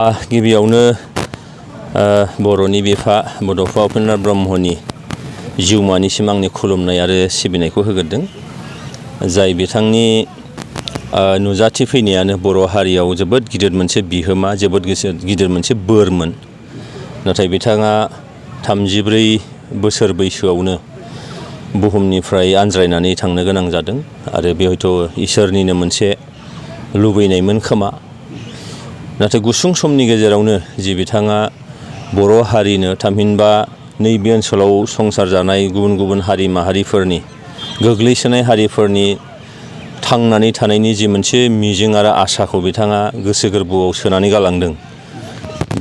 गिबियावनो बर'नि बिफा बड'फ उपेन्द्र ब्रह्मनि जिउमानिसिम आंनि खुलुमनाय आरो सिबिनायखौ होग्रोदों। जाय बिथांनि नुजाथि फैनायानो बर' हारियाव जोबोद गिदिर मोनसे बिहोमा, जोबोद गिदिर मोनसे बोरमोन। नाथाय बिथाङा 34 बोसोर बैसोआवनो बुहुमनिफ्राय आनज्रायनानै थांनो गोनां जादों आरो बे हयथ' इसोरनिनो मोनसे लुबैनायमोन खोमा। नाथाय गुसुं समनि गेजेरावनो जि बिथाङा बर' हारिनो थामहिनबा नैबे ओनसोलाव संसार जानाय गुबुन गुबुन हारि माहारिफोरनि गोग्लैसोनाय हारिफोरनि थांनानै थानायनि जि मोनसे मिजिं आरो आसाखौ बिथाङा गोसो गोरबोआव सोनानै गालांदों,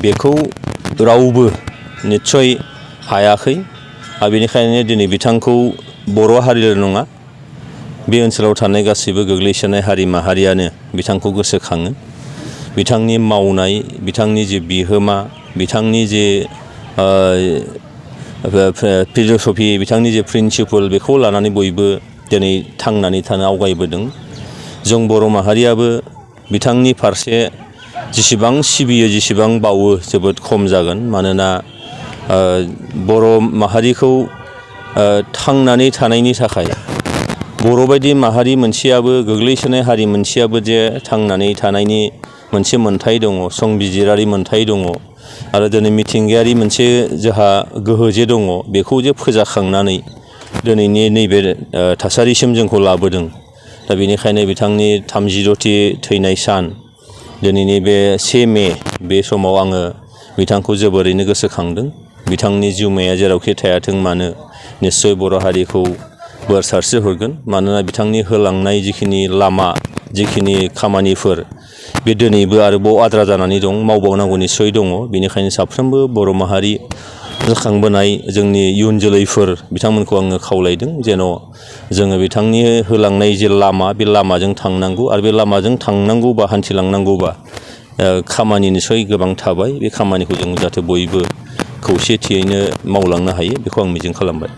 बेखौ रावबो निस्सय हायाखै। आरो बेनिखायनो दिनै बिथांखौ बर' हारिल' नङा, बे ओनसोलाव थानाय गासैबो गोग्लैसोनाय हारि माहारियानो बिथांखौ गोसोखाङो। बिथांनि मावनाय, बिथांनि जे बिहोमा, बिथांनि जे फिल'सफि, बिथांनि जे प्रिन्सिपल, बेखौ लानानै बयबो दिनै थांनानै थानो आवगायबोदों। जों बर' माहारियाबो बिथांनि फारसे जेसेबां सिबियो, जेसेबां बावो जोबोद खम जागोन। मानोना बर' माहारिखौ थांनानै थानायनि थाखाय बर' बायदि माहारि मोनसेयाबो, गोग्लैसोनाय हारि मोनसेयाबो जे थांनानै थानायनि मोनसे मोन्थाय दङ, संबिजिरारि मोन्थाय दङ आरो दिनै मिथिंगायारि मोनसे जोंहा गोहो जे दङ, बेखौ जे फोजाखांनानै दिनैनि नैबे थासारिसिम जोंखौ लाबोदों। दा बेनिखायनो बिथांनि 36थि थैनाय सान, दिनैनि बे 1 मे, बे समाव आङो बिथांखौ जोबोरैनो गोसोखांदों। बिथांनि जिउमाया जेरावखि थायाथों मानो निस्सय बर' हारिखौ बोर सारस्रिहरगोन। मानोना बिथांनि होलांनाय जिखिनि लामा, जिखिनि खामानिफोर, बे दिनैबो आरोबाव आद्रा जानानै दं, मावबावनांगौ निस्सय दङ। बेनिखायनो साफ्रोमबो बर' माहारि जाखांबोनाय जोंनि इयुन जोलैफोर, बिथांमोनखौ आङो खावलायदों जेन' जोङो बिथांनि होलांनाय जे लामा, बे लामाजों थांनांगौ आरो बे लामाजों थांनांगौबा, हान्थिलांनांगौबा खामानि निस्सय गोबां थाबाय। बे खामानिखौ जों जाहाथे बयबो खौसेथियैनो मावलांनो हायो, बेखौ आं मिजिं खालामबाय।